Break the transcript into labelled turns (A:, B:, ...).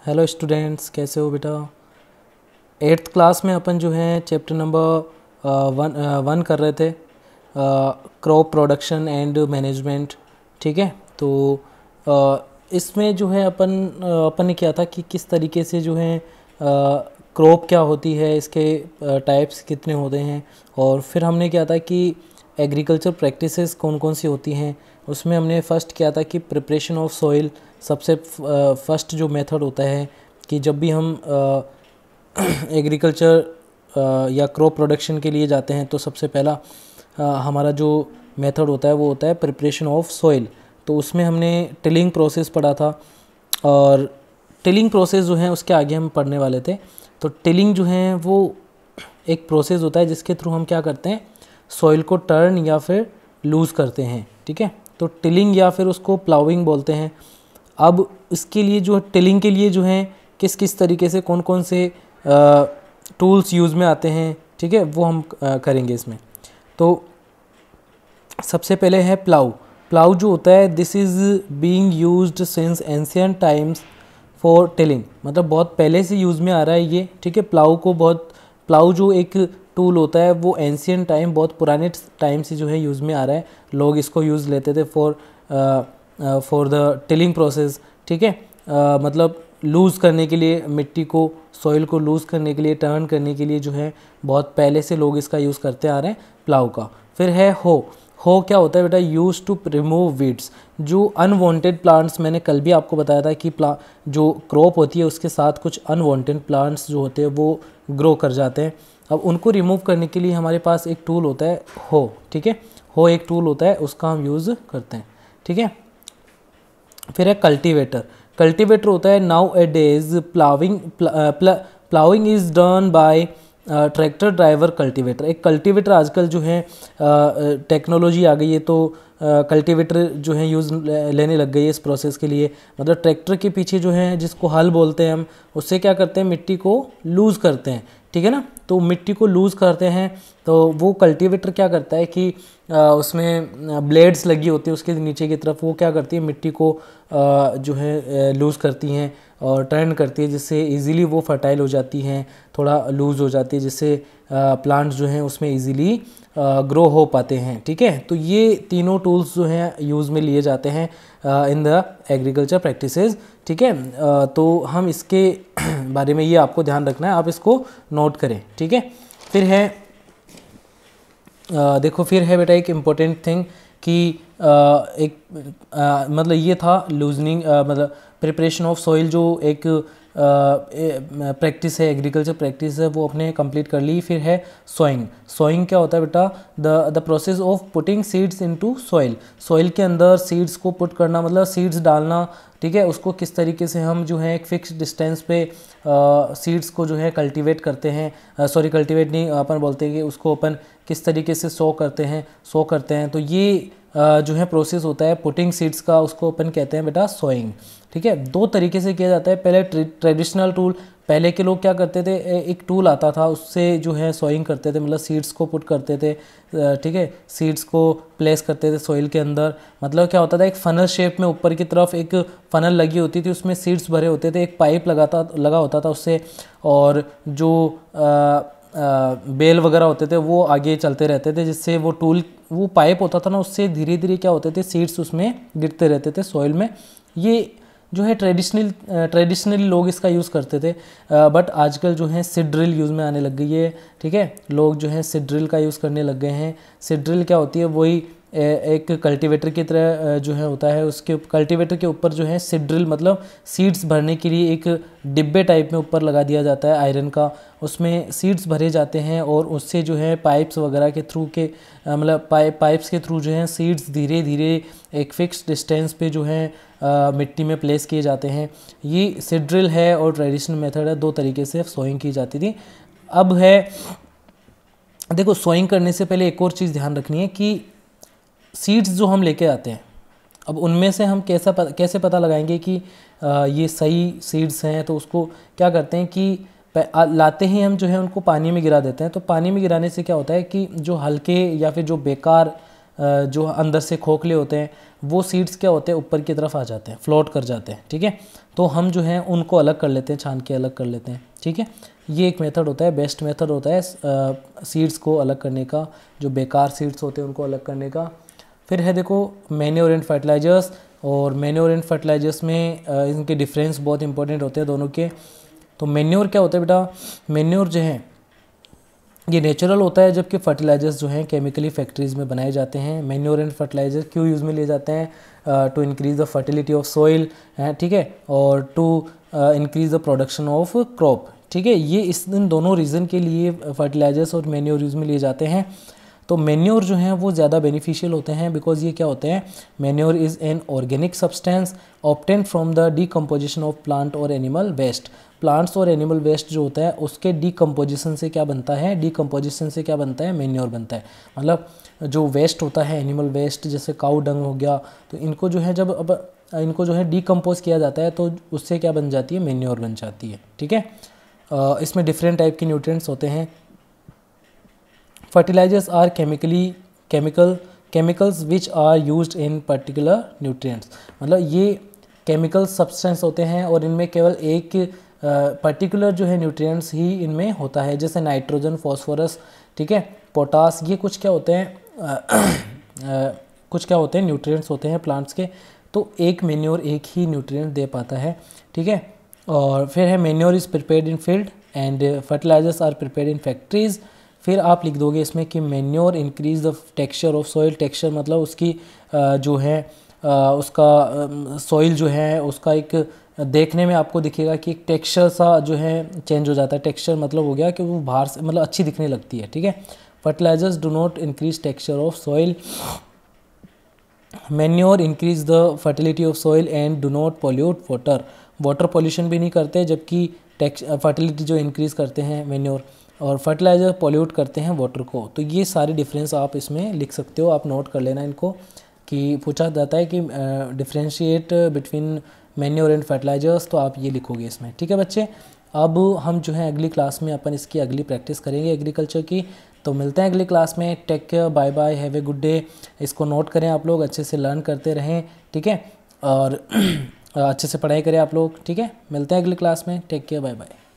A: Hello students, कैसे हो बेटा। एट्थ क्लास में अपन जो है चैप्टर नंबर वन कर रहे थे, क्रॉप प्रोडक्शन एंड मैनेजमेंट। ठीक है, तो इसमें जो है अपन ने क्या था कि किस तरीके से जो है क्रॉप क्या होती है, इसके टाइप्स कितने होते हैं, और फिर हमने क्या था कि एग्रीकल्चर प्रैक्टिसेस कौन कौन सी होती हैं। उसमें हमने फर्स्ट किया था कि प्रिपरेशन ऑफ सॉइल। सबसे फर्स्ट जो मेथड होता है कि जब भी हम एग्रीकल्चर या क्रॉप प्रोडक्शन के लिए जाते हैं तो सबसे पहला हमारा जो मेथड होता है वो होता है प्रिपरेशन ऑफ सॉइल। तो उसमें हमने टिलिंग प्रोसेस पढ़ा था, और टिलिंग प्रोसेस जो है उसके आगे हम पढ़ने वाले थे। तो टिलिंग जो है वो एक प्रोसेस होता है जिसके थ्रू हम क्या करते हैं, सॉइल को टर्न या फिर लूज़ करते हैं। ठीक है, तो टिलिंग या फिर उसको प्लाउइंग बोलते हैं। अब इसके लिए जो टिलिंग के लिए जो है किस किस तरीके से कौन कौन से टूल्स यूज़ में आते हैं, ठीक है, वो हम करेंगे इसमें। तो सबसे पहले है प्लाउ। प्लाउ जो होता है, this is being used since ancient times for tilling, मतलब बहुत पहले से यूज़ में आ रहा है ये। ठीक है, प्लाउ जो एक टूल होता है वो एंशियंट टाइम, बहुत पुराने टाइम से जो है यूज़ में आ रहा है। लोग इसको यूज़ लेते थे फॉर द टिलिंग प्रोसेस। ठीक है, मतलब लूज़ करने के लिए, मिट्टी को, सॉइल को लूज़ करने के लिए, टर्न करने के लिए जो है बहुत पहले से लोग इसका यूज़ करते आ रहे हैं, प्लाउ का। फिर है हो क्या होता है बेटा, यूज टू रिमूव वीड्स। जो अनवांटेड प्लांट्स, मैंने कल भी आपको बताया था कि जो क्रॉप होती है उसके साथ कुछ अनवांटेड प्लांट्स जो होते हैं वो ग्रो कर जाते हैं। अब उनको रिमूव करने के लिए हमारे पास एक टूल होता है हो। ठीक है, हो एक टूल होता है, उसका हम यूज़ करते हैं। ठीक है, फिर है कल्टीवेटर। कल्टीवेटर होता है nowadays ploughing is done by tractor driver cultivator. एक कल्टीवेटर आजकल जो है टेक्नोलॉजी आ गई है, तो कल्टीवेटर जो है यूज़ लेने लग गई है इस प्रोसेस के लिए। मतलब ट्रैक्टर के पीछे जो है, जिसको हल बोलते हैं हम, उससे क्या करते हैं, मिट्टी को लूज़ करते हैं। ठीक है ना, तो मिट्टी को लूज़ करते हैं तो वो कल्टीवेटर क्या करता है कि उसमें ब्लेड्स लगी होती है उसके नीचे की तरफ, वो क्या करती है, मिट्टी को जो है लूज़ करती हैं और टर्न करती है, जिससे इजीली वो फर्टाइल हो जाती हैं, थोड़ा लूज़ हो जाती है, जिससे प्लांट्स जो हैं उसमें इजीली ग्रो हो पाते हैं। ठीक है, तो ये तीनों टूल्स जो हैं यूज़ में लिए जाते हैं इन द एग्रीकल्चर प्रैक्टिसेस। ठीक है, तो हम इसके बारे में ये आपको ध्यान रखना है, आप इसको नोट करें। ठीक है, फिर है देखो, फिर है बेटा एक इम्पोर्टेंट थिंग कि मतलब ये था लूजनिंग, मतलब प्रिपरेशन ऑफ सॉइल, जो एक प्रैक्टिस है, एग्रीकल्चर प्रैक्टिस है, वो अपने कंप्लीट कर ली। फिर है सोइंग। सोइंग क्या होता है बेटा, the process of putting seeds into soil. Soil के अंदर सीड्स को पुट करना, मतलब सीड्स डालना। ठीक है, उसको किस तरीके से हम जो है एक फिक्स डिस्टेंस पे सीड्स को जो है कल्टीवेट करते हैं, सॉरी कल्टीवेट नहीं, अपन बोलते हैं कि उसको अपन किस तरीके से सो करते हैं। तो ये जो है प्रोसेस होता है पुटिंग सीड्स का, उसको अपन कहते हैं बेटा सोइंग। ठीक है, दो तरीके से किया जाता है। पहले ट्रेडिशनल टूल, पहले के लोग क्या करते थे, एक टूल आता था उससे जो है सोइंग करते थे, मतलब सीड्स को पुट करते थे। ठीक है, सीड्स को प्लेस करते थे सॉइल के अंदर। मतलब क्या होता था, एक फनल शेप में ऊपर की तरफ एक फनल लगी होती थी, उसमें सीड्स भरे होते थे, एक पाइप लगा होता था उससे, और जो बेल वगैरह होते थे वो आगे चलते रहते थे, जिससे वो पाइप होता था ना, उससे धीरे धीरे क्या होते थे, सीड्स उसमें गिरते रहते थे सॉइल में। ये जो है ट्रेडिशनली लोग इसका यूज़ करते थे, बट आजकल जो है सीड ड्रिल यूज़ में आने लग गई है। ठीक है, लोग जो है सीड ड्रिल का यूज़ करने लग गए हैं। सीड ड्रिल क्या होती है, वही एक कल्टीवेटर की तरह जो है होता है, उसके कल्टीवेटर के ऊपर जो है सीड ड्रिल, मतलब सीड्स भरने के लिए एक डिब्बे टाइप में ऊपर लगा दिया जाता है आयरन का, उसमें सीड्स भरे जाते हैं, और उससे जो है पाइप्स वगैरह के थ्रू के मतलब पाइप्स के थ्रू जो है सीड्स धीरे धीरे एक फिक्स डिस्टेंस पे जो है मिट्टी में प्लेस किए जाते हैं। ये सीड ड्रिल है और ट्रेडिशनल मेथड है, दो तरीके से सोइंग की जाती थी। अब है, देखो, सोइंग करने से पहले एक और चीज़ ध्यान रखनी है कि सीड्स जो हम लेके आते हैं, अब उनमें से हम कैसे पता लगाएंगे कि ये सही सीड्स हैं। तो उसको क्या करते हैं कि लाते ही हम जो है उनको पानी में गिरा देते हैं। तो पानी में गिराने से क्या होता है कि जो हल्के या फिर जो बेकार जो अंदर से खोखले होते हैं वो सीड्स क्या होते हैं ऊपर की तरफ आ जाते हैं, फ्लोट कर जाते हैं, ठीक है। तो हम जो है उनको अलग कर लेते हैं, छान के अलग कर लेते हैं, ठीक है। ये एक मेथड होता है, बेस्ट मेथड होता है सीड्स को अलग करने का, जो बेकार सीड्स होते हैं उनको अलग करने का। फिर है देखो मैन्योर एंड फर्टिलाइजर्स, और मैन्योर एंड फर्टिलाइजर्स में इनके डिफरेंस बहुत इंपॉर्टेंट होते हैं दोनों के। तो मैन्योर क्या होता है बेटा, मैन्योर जो है ये नेचुरल होता है, जबकि फर्टिलाइजर्स जो हैं केमिकली फैक्ट्रीज़ में बनाए जाते हैं। मैन्योर एंड फर्टिलाइजर क्यों यूज़ में लिए जाते हैं, to increase the fertility of soil, ठीक है, और to increase the production of crop, ठीक है। ये इन दोनों रीज़न के लिए फर्टिलाइजर्स और मैन्योर यूज़ में लिए जाते हैं। तो मैन्योर जो हैं वो ज़्यादा बेनिफिशियल होते हैं, बिकॉज ये क्या होते हैं, manure is an organic substance obtain from the decomposition of plant और एनिमल वेस्ट। प्लांट्स और एनिमल वेस्ट जो होता है उसके डीकम्पोजिशन से क्या बनता है, डीकम्पोजिशन से क्या बनता है, मैन्योर बनता है। मतलब जो वेस्ट होता है, एनिमल वेस्ट, जैसे काऊ डंग हो गया, तो इनको जो है जब अब इनको जो है डीकम्पोज किया जाता है तो उससे क्या बन जाती है, मैन्योर बन जाती है, ठीक है। इसमें डिफरेंट टाइप के न्यूट्रिएंट्स होते हैं। Fertilizers are chemicals which are used in particular nutrients. मतलब ये केमिकल सब्सटेंस होते हैं और इनमें केवल एक पर्टिकुलर जो है न्यूट्रिएंट्स ही इनमें होता है, जैसे नाइट्रोजन, फॉस्फोरस, ठीक है, पोटास। ये कुछ क्या होते हैं कुछ क्या होते हैं, न्यूट्रिएंट्स होते हैं प्लांट्स के। तो एक मैन्योर एक ही न्यूट्रिएंट दे पाता है, ठीक है। और फिर है manure is prepared in field and fertilizers are prepared in factories. फिर आप लिख दोगे इसमें कि manure increase the texture of soil. Texture मतलब उसकी जो है उसका सॉइल जो है उसका एक देखने में आपको दिखेगा कि एक टेक्सचर सा जो है चेंज हो जाता है। टेक्सचर मतलब हो गया कि वो बाहर से मतलब अच्छी दिखने लगती है, ठीक है। Fertilizers do not increase texture of soil. Manure increase the fertility of soil and do not pollute water. Water pollution भी नहीं करते, जबकि फर्टिलिटी जो इंक्रीज़ करते हैं मैन्योर, और फर्टिलाइज़र पॉल्यूट करते हैं वाटर को। तो ये सारे डिफरेंस आप इसमें लिख सकते हो, आप नोट कर लेना इनको, कि पूछा जाता है कि differentiate between manure and fertilizers, तो आप ये लिखोगे इसमें, ठीक है बच्चे। अब हम जो है अगली क्लास में अपन इसकी अगली प्रैक्टिस करेंगे एग्रीकल्चर की। तो मिलते हैं अगली क्लास में। Take care, bye bye, have a good day. इसको नोट करें आप लोग, अच्छे से लर्न करते रहें, ठीक है, और अच्छे से पढ़ाई करें आप लोग, ठीक है। मिलते हैं अगली क्लास में। Take care, bye bye.